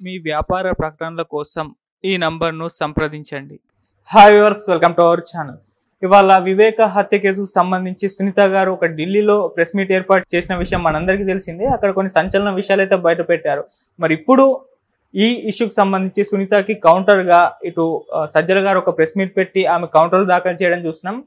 మీ వ్యాపార ప్రకటనల కోసం ఈ నంబర్ను సంప్రదించండి. Hi viewers, welcome to our channel. ఇవాళ వివేక హత్య కేసుకు సంబంధించి సునీత గారు ఒక ఢిల్లీలో ప్రెస్ మీట్ ఏర్పాటు చేసిన విషయం మనందరికీ తెలిసిందే. అక్కడ కొన్ని సంచలన విషయాలు అయితే బయట పెట్టారు. మరి ఇప్పుడు ఈ ఇష్యూకి సంబంధించి సునీతకి కౌంటర్గా ఇటు సజ్జల గారు ఒక ప్రెస్ మీట్ పెట్టి ఆమె కౌంటర్లు దాఖలు చేయడం చూసినాం.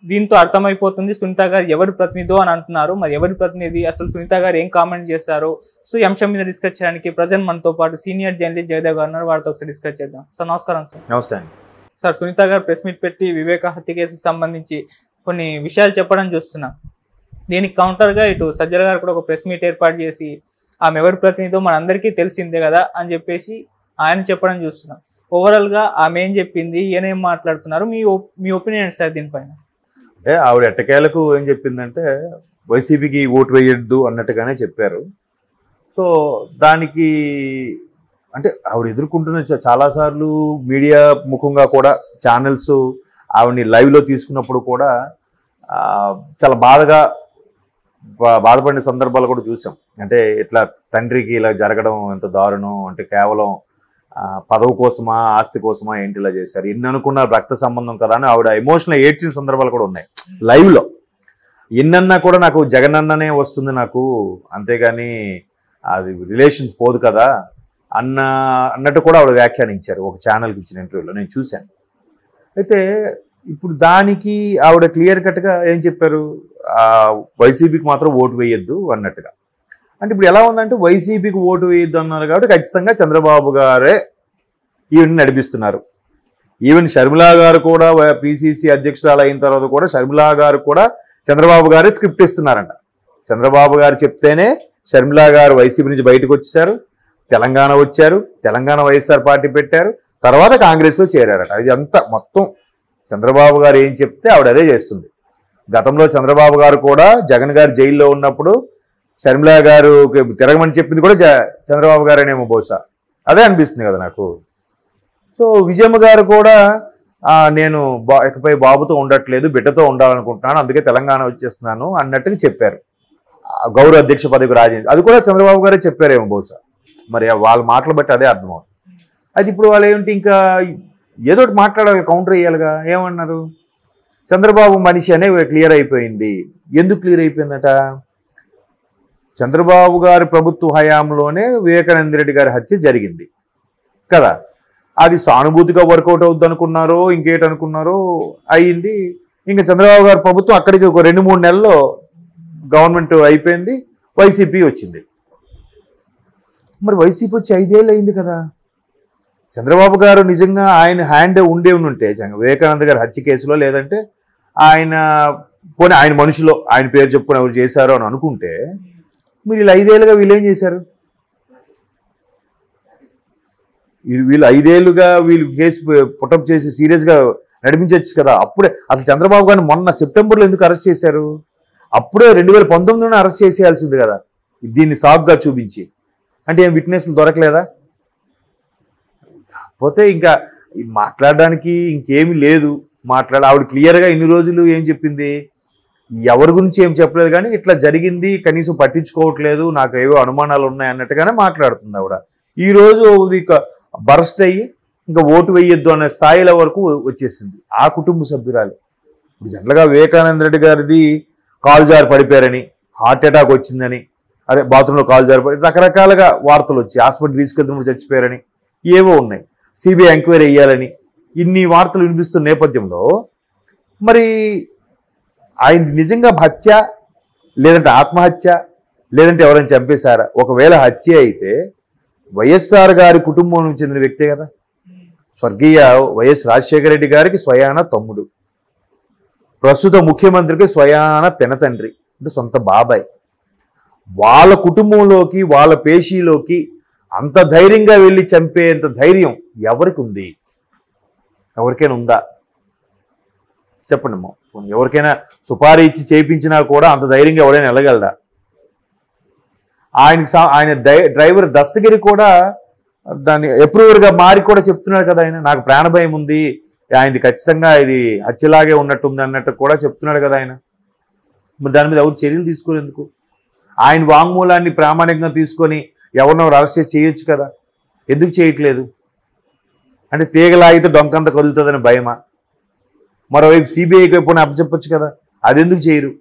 దీంతో అర్థమైపోతుంది సునీత గారు ఎవరి ప్రతినిధో అని అంటున్నారు. మరి ఎవరి ప్రతినిధి, అసలు సునీత గారు ఏం కామెంట్ చేస్తారు? సో ఈ అంశం మీద డిస్కస్ చేయడానికి ప్రజెంట్ మనతో పాటు సీనియర్ జర్నలిస్ట్ జయదేవ్ గారు ఉన్నారు. వారితో ఒకసారి డిస్కస్ చేద్దాం. సార్ నమస్కారం. సార్ నమస్తే అండి. సార్, సునీత గారు ప్రెస్ మీట్ పెట్టి వివేక హత్య కేసుకు సంబంధించి కొన్ని విషయాలు చెప్పడం చూస్తున్నాం. దీనికి కౌంటర్గా ఇటు సజ్జల గారు కూడా ఒక ప్రెస్ మీట్ ఏర్పాటు చేసి ఆమె ఎవరి ప్రతినిధో మనందరికీ తెలిసిందే కదా అని చెప్పేసి ఆయన చెప్పడం చూస్తున్నాం. ఓవరాల్గా ఆమె ఏం చెప్పింది, ఈయన ఏం మాట్లాడుతున్నారు, మీ ఒపీనియన్ సార్ దీనిపైన? అంటే ఆవిడ ఎట్టకేలకు ఏం చెప్పిందంటే వైసీపీకి ఓటు వేయొద్దు అన్నట్టుగానే చెప్పారు. సో దానికి అంటే ఆవిడ ఎదుర్కొంటున్న చాలాసార్లు మీడియా ముఖంగా కూడా ఛానల్స్ ఆవిడని లైవ్లో తీసుకున్నప్పుడు కూడా చాలా బాధపడిన సందర్భాలు కూడా చూసాం. అంటే ఇట్లా తండ్రికి ఇలా జరగడం ఎంత దారుణం, అంటే కేవలం పదవి కోసమా ఆస్తి కోసమా ఏంటి ఇలా చేశారు, ఎన్ని అనుకున్న రక్త సంబంధం కదా అని ఆవిడ ఎమోషనల్ ఏడ్చిన సందర్భాలు కూడా ఉన్నాయి లైవ్లో. ఎన్నన్నా కూడా నాకు జగన్ అన్ననే వస్తుంది నాకు, అంతేగాని అది రిలేషన్ పోదు కదా అన్నట్టు కూడా ఆవిడ వ్యాఖ్యానించారు ఒక ఛానల్కి ఇచ్చిన ఇంటర్వ్యూలో, నేను చూశాను. అయితే ఇప్పుడు దానికి ఆవిడ క్లియర్ కట్గా ఏం చెప్పారు, వైసీపీకి మాత్రం ఓటు వేయొద్దు అన్నట్టుగా. అంటే ఇప్పుడు ఎలా ఉందంటే వైసీపీకి ఓటు వేయొద్దు అన్నారు కాబట్టి ఖచ్చితంగా చంద్రబాబు గారే ఈవెన్ నడిపిస్తున్నారు. ఈవెన్ షర్మిలా గారు కూడా పిసిసి అధ్యక్షురాలు అయిన తర్వాత కూడా షర్మిలా గారు కూడా చంద్రబాబు గారే స్క్రిప్ట్ ఇస్తున్నారంట. చంద్రబాబు గారు చెప్తేనే షర్మిలా గారు వైసీపీ నుంచి బయటకు వచ్చేసారు, తెలంగాణ వచ్చారు, తెలంగాణ వైఎస్ఆర్ పార్టీ పెట్టారు, తర్వాత కాంగ్రెస్లో చేరారట. ఇది అంతా మొత్తం చంద్రబాబు గారు ఏం చెప్తే ఆవిడ అదే చేస్తుంది. గతంలో చంద్రబాబు గారు కూడా జగన్ గారు జైల్లో ఉన్నప్పుడు షర్మిలా గారు తిరగమని చెప్పింది కూడా చంద్రబాబు గారేనేమో, బహుశా అదే అనిపిస్తుంది కదా నాకు. సో విజయమ్మ గారు కూడా నేను ఇకపై బాబుతో ఉండట్లేదు, బిడ్డతో ఉండాలనుకుంటున్నాను, అందుకే తెలంగాణ వచ్చేస్తున్నాను అన్నట్టుగా చెప్పారు. గౌరవ అధ్యక్ష పదవికి రాజేంద్ర, అది కూడా చంద్రబాబు గారే చెప్పారేమో బహుశా. మరి వాళ్ళ మాటలు బట్టి అదే అర్థమవుతుంది. అది ఇప్పుడు వాళ్ళు ఏమిటి ఇంకా ఏదో ఒకటి మాట్లాడాలి, కౌంటర్ వేయాలిగా. ఏమన్నారు, చంద్రబాబు మనిషి అనే క్లియర్ అయిపోయింది. ఎందుకు క్లియర్ అయిపోయిందట, చంద్రబాబు గారి ప్రభుత్వ హయాంలోనే వివేకానంద రెడ్డి గారి హత్య జరిగింది కదా. అది సానుభూతిగా వర్కౌట్ అవుద్ది అనుకున్నారో ఇంకేటనుకున్నారో అయ్యింది. ఇంకా చంద్రబాబు గారి ప్రభుత్వం అక్కడికి ఒక 2-3 నెలల్లో గవర్నమెంట్ అయిపోయింది, వైసీపీ వచ్చింది. మరి వైసీపీ వచ్చి 5 ఏళ్ళు అయింది కదా. చంద్రబాబు గారు నిజంగా ఆయన హ్యాండ్ ఉండే ఉంటే వివేకానంద గారి హత్య కేసులో, లేదంటే ఆయన పోనీ ఆయన మనుషులో ఆయన పేరు చెప్పుకొని ఎవరు చేశారో అని అనుకుంటే, మీరు వీళ్ళు 5 ఏళ్ళుగా వీళ్ళు ఏం చేశారు? వీళ్ళు 5 ఏళ్ళుగా వీళ్ళు కేసు పుటప్ చేసి సీరియస్గా నడిపించవచ్చు కదా. అప్పుడే అసలు చంద్రబాబు గారిని మొన్న సెప్టెంబర్లో ఎందుకు అరెస్ట్ చేశారు? అప్పుడే 2019లోనే అరెస్ట్ చేసేయాల్సింది కదా, దీన్ని సాగ్గా చూపించి. అంటే ఏం విట్నెస్లు దొరకలేదా? కాకపోతే ఇంకా మాట్లాడడానికి ఇంకేమీ లేదు. ఆవిడ క్లియర్గా ఇన్ని రోజులు ఏం చెప్పింది, ఎవరి గురించి ఏం చెప్పలేదు, కానీ ఇట్లా జరిగింది కనీసం పట్టించుకోవట్లేదు, నాకు ఏవో అనుమానాలు ఉన్నాయి అన్నట్టుగానే మాట్లాడుతుంది ఆవిడ. ఈరోజు ఇక బరస్ట్ అయ్యి ఇంకా ఓటు వేయొద్దు అనే స్థాయిల వరకు వచ్చేసింది ఆ కుటుంబ సభ్యురాలు. ఇప్పుడు జనరల్గా వివేకానంద రెడ్డి గారిది కాలు జారి పడిపోయారని, హార్ట్ అటాక్ వచ్చిందని, అదే బాత్రూంలో కాలు జారి పడి రకరకాలుగా వార్తలు వచ్చి, హాస్పిటల్ తీసుకెళ్తున్నప్పుడు చచ్చిపోయారని ఏవో ఉన్నాయి, సిబిఐ ఎంక్వైరీ వేయాలని ఇన్ని వార్తలు వినిపిస్తున్న నేపథ్యంలో మరి ఆయన నిజంగా హత్య, లేదంటే ఆత్మహత్య, లేదంటే ఎవరైనా చంపేశారా? ఒకవేళ హత్య అయితే వైఎస్ఆర్ గారి కుటుంబం నుంచి చెందిన వ్యక్తే కదా. స్వర్గీయ వైఎస్ రాజశేఖర రెడ్డి గారికి స్వయాన తమ్ముడు, ప్రస్తుత ముఖ్యమంత్రికి స్వయాన పెనతండ్రి, అంటే సొంత బాబాయ్. వాళ్ళ కుటుంబంలోకి వాళ్ళ పేషీలోకి అంత ధైర్యంగా వెళ్ళి చంపేంత ధైర్యం ఎవరికి ఉంది? ఎవరికైనా ఉందా చెప్పండి అమ్మా. ఎవరికైనా సుపారీ ఇచ్చి చేయించినా కూడా అంత ధైర్యంగా ఎవరైనా వెళ్ళగలడా? ఆయన డ్రైవర్ దస్తగిరి కూడా దాన్ని అప్రూవర్గా మారి కూడా చెప్తున్నాడు కదా, ఆయన నాకు ప్రాణభయం ఉంది, ఆయనది ఖచ్చితంగా ఇది హత్యలాగే ఉన్నట్టుంది అన్నట్టు కూడా చెప్తున్నాడు కదా ఆయన. మరి దాని మీద ఎవరు చర్యలు తీసుకోలేందుకు? ఆయన వాంగ్మూలాన్ని ప్రామాణికంగా తీసుకొని ఎవరినెవరు అరెస్ట్ చేసి చేయొచ్చు కదా. ఎందుకు చేయట్లేదు? అంటే తీగలాగితే డొంకంత కదులుతుందని భయమా? మరోవైపు సిబిఐకి వైపు అప్పచెప్పొచ్చు కదా, అది ఎందుకు చేయరు?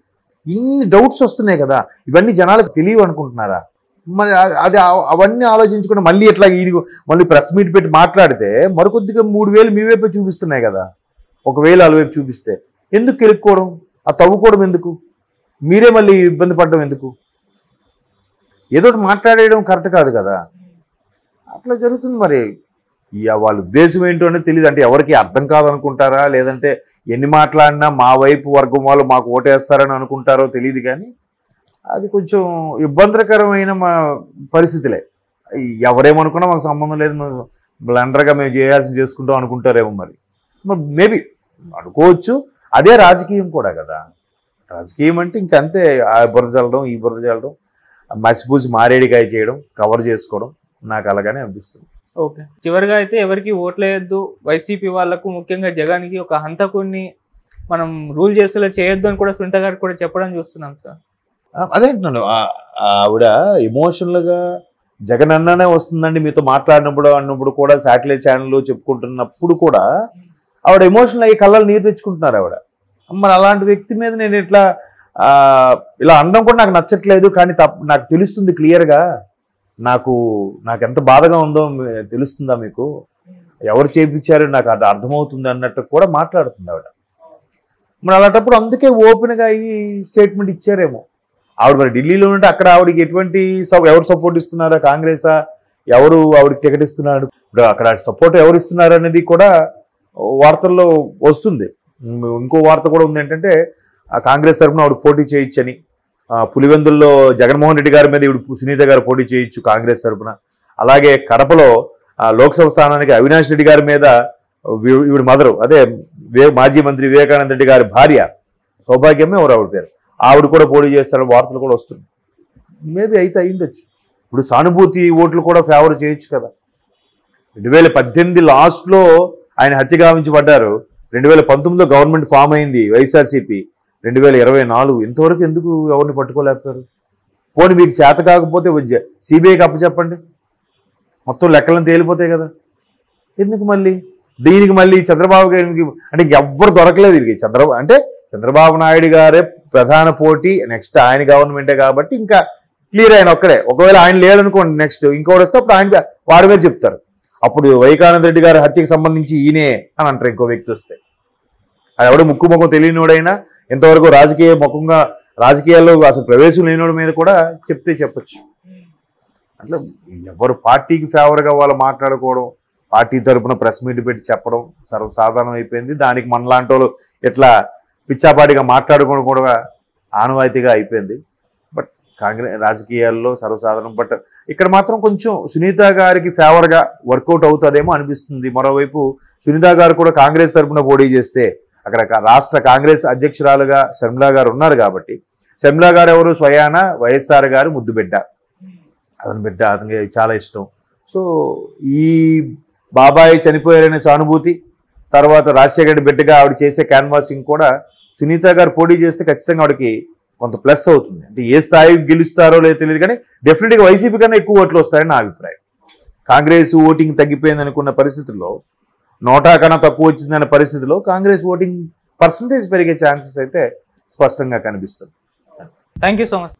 ఇన్ని డౌట్స్ వస్తున్నాయి కదా, ఇవన్నీ జనాలకు తెలియవు అనుకుంటున్నారా? మరి అది అవన్నీ ఆలోచించుకుని మళ్ళీ ఎట్లా మళ్ళీ ప్రెస్ మీట్ పెట్టి మాట్లాడితే మరికొద్దిగా 3,000 మీ వైపే చూపిస్తున్నాయి కదా, 1,000 వాళ్ళ వైపు చూపిస్తే ఎందుకు కెలుక్కోవడం, ఆ తవ్వుకోవడం ఎందుకు, మీరే మళ్ళీ ఇబ్బంది పడడం ఎందుకు? ఏదో ఒకటి మాట్లాడేయడం కరెక్ట్ కాదు కదా, అట్లా జరుగుతుంది. మరి వాళ్ళ ఉద్దేశం ఏంటో అనేది తెలియదు. అంటే ఎవరికి అర్థం కాదనుకుంటారా, లేదంటే ఎన్ని మాట్లాడినా మా వైపు వర్గం వాళ్ళు మాకు ఓటేస్తారని అనుకుంటారో తెలియదు, కానీ అది కొంచెం ఇబ్బందికరమైన పరిస్థితులే. ఎవరేమనుకున్నా మాకు సంబంధం లేదు, బ్లండర్గా మేము చేసుకుంటాం అనుకుంటారేమో. మరి మేబీ అనుకోవచ్చు. అదే రాజకీయం కూడా కదా, రాజకీయం అంటే ఇంకంతే, ఆ బురద చల్లడం ఈ బురద చల్లడం, మసిపూసి మారేడికాయ చేయడం, కవర్ చేసుకోవడం, నాకు అలాగానే అనిపిస్తుంది. ఓకే, చివరిగా అయితే ఎవరికి ఓట్లేయద్దు, వైసీపీ వాళ్ళకు ముఖ్యంగా జగన్కి ఒక హంతకుడిని మనం రూల్ చేసేలా చేయొద్దు అని కూడా సునీత గారు కూడా చెప్పడం చూస్తున్నాం సార్. అదే అంటున్నాను, ఆవిడ ఎమోషనల్గా జగన్ అన్ననే వస్తుందండి మీతో అన్నప్పుడు కూడా శాటిలైట్ ఛానల్లో చెప్పుకుంటున్నప్పుడు కూడా ఆవిడ ఎమోషనల్ అయ్యి కళ్ళలు నీరు తెచ్చుకుంటున్నారు ఆవిడ. మరి అలాంటి వ్యక్తి మీద నేను ఇలా అనడం కూడా నాకు నచ్చట్లేదు, కానీ నాకు తెలుస్తుంది క్లియర్గా, నాకు ఎంత బాధగా ఉందో తెలుస్తుందా మీకు, ఎవరు చేయించారో నాకు అది అర్థమవుతుంది అన్నట్టు కూడా మాట్లాడుతుంది ఆవిడ. మరి అలాంటప్పుడు అందుకే ఓపెన్గా అయ్యి స్టేట్మెంట్ ఇచ్చారేమో. ఆవిడ మరి ఢిల్లీలో ఉంటే అక్కడ ఆవిడకి ఎటువంటి ఎవరు సపోర్ట్ ఇస్తున్నారా, కాంగ్రెసా, ఎవరు ఆవిడకి టికెట్ ఇస్తున్నాడు, ఇప్పుడు అక్కడ సపోర్ట్ ఎవరు ఇస్తున్నారు అనేది కూడా వార్తల్లో వస్తుంది. ఇంకో వార్త కూడా ఉంది ఏంటంటే కాంగ్రెస్ తరఫున ఆవిడ పోటీ చేయొచ్చని, పులివెందుల్లో జగన్మోహన్ రెడ్డి గారి మీద ఇప్పుడు సునీత గారు పోటీ చేయొచ్చు కాంగ్రెస్ తరఫున. అలాగే కడపలో లోక్సభ స్థానానికి అవినాష్ రెడ్డి గారి మీద ఈవిడ మదరు, అదే మాజీ మంత్రి వివేకానంద రెడ్డి గారి భార్య సౌభాగ్యమే ఎవరు ఆవిడ పేరు, ఆవిడ కూడా పోటీ చేస్తారని వార్తలు కూడా వస్తుంది. మేబీ అయితే అయ్యుండొచ్చు. ఇప్పుడు సానుభూతి ఓట్లు కూడా ఫేవర్ చేయొచ్చు కదా. 2018 లాస్ట్లో ఆయన హత్య గావించబడ్డారు, 2019లో గవర్నమెంట్ ఫామ్ అయింది వైఎస్ఆర్సీపీ, 2024 ఇంతవరకు ఎందుకు ఎవరిని పట్టుకోలేకపోయారు? పోనీ మీకు చేత కాకపోతే సిబిఐకి అప్పచెప్పండి, మొత్తం లెక్కలను తేలిపోతాయి కదా. ఎందుకు మళ్ళీ దీనికి మళ్ళీ చంద్రబాబు గారికి అంటే ఎవ్వరు దొరకలేదు ఇది. చంద్రబాబు నాయుడు గారే ప్రధాన పోటీ, నెక్స్ట్ ఆయన గవర్నమెంటే కాబట్టి ఇంకా క్లియర్ ఆయన ఒక్కడే. ఒకవేళ ఆయన లేడనుకోండి, నెక్స్ట్ ఇంకోటి వస్తే అప్పుడు ఆయన వాడి మీద చెప్తారు. అప్పుడు వివేకానంద రెడ్డి గారి హత్యకి సంబంధించి ఈయనే అని అంటారు ఇంకో వ్యక్తి వస్తే. అది ఎవడో ముక్కు ముఖం తెలియనివాడైనా, ఎంతవరకు రాజకీయాల్లో అసలు ప్రవేశం లేనివాడి మీద కూడా చెప్పచ్చు. అట్లా ఎవరు పార్టీకి ఫేవర్గా వాళ్ళు మాట్లాడుకోవడం, పార్టీ తరఫున ప్రెస్ మీట్ పెట్టి చెప్పడం సర్వసాధారణం అయిపోయింది. దానికి మనలాంటి వాళ్ళు ఇట్లా పిచ్చాపాటిగా మాట్లాడుకోవడం కూడా ఆనవాయితీగా అయిపోయింది. బట్ కాంగ్రెస్ రాజకీయాల్లో సర్వసాధారణం. బట్ ఇక్కడ మాత్రం కొంచెం సునీత గారికి ఫేవర్గా వర్కౌట్ అవుతుందేమో అనిపిస్తుంది. మరోవైపు సునీత గారు కూడా కాంగ్రెస్ తరఫున పోటీ చేస్తే అక్కడ రాష్ట్ర కాంగ్రెస్ అధ్యక్షురాలుగా షర్మిలా గారు ఉన్నారు కాబట్టి, షర్మిలా గారు ఎవరు, స్వయాన వైఎస్ఆర్ గారు ముద్దు బిడ్డ, అతనికి చాలా ఇష్టం. సో ఈ బాబాయ్ చనిపోయారనే సానుభూతి, తర్వాత రాజశేఖర రెడ్డి బిడ్డగా ఆవిడ చేసే క్యాన్వాసింగ్ కూడా సునీత గారు పోటీ చేస్తే ఖచ్చితంగా ఆవిడకి కొంత ప్లస్ అవుతుంది. అంటే ఏ స్థాయికి గెలుస్తారో లేదో తెలియదు, కానీ డెఫినెట్గా వైసీపీ కన్నా ఎక్కువ ఓట్లు వస్తాయని నా అభిప్రాయం. కాంగ్రెస్ ఓటింగ్ తగ్గిపోయింది అనుకున్న పరిస్థితుల్లో, 100 కన్నా తక్కువ వచ్చిందన్న పరిస్థితిలో కాంగ్రెస్ ఓటింగ్ పర్సంటేజ్ పెరిగే ఛాన్సెస్ అయితే స్పష్టంగా కనిపిస్తుంది. Thank you so much.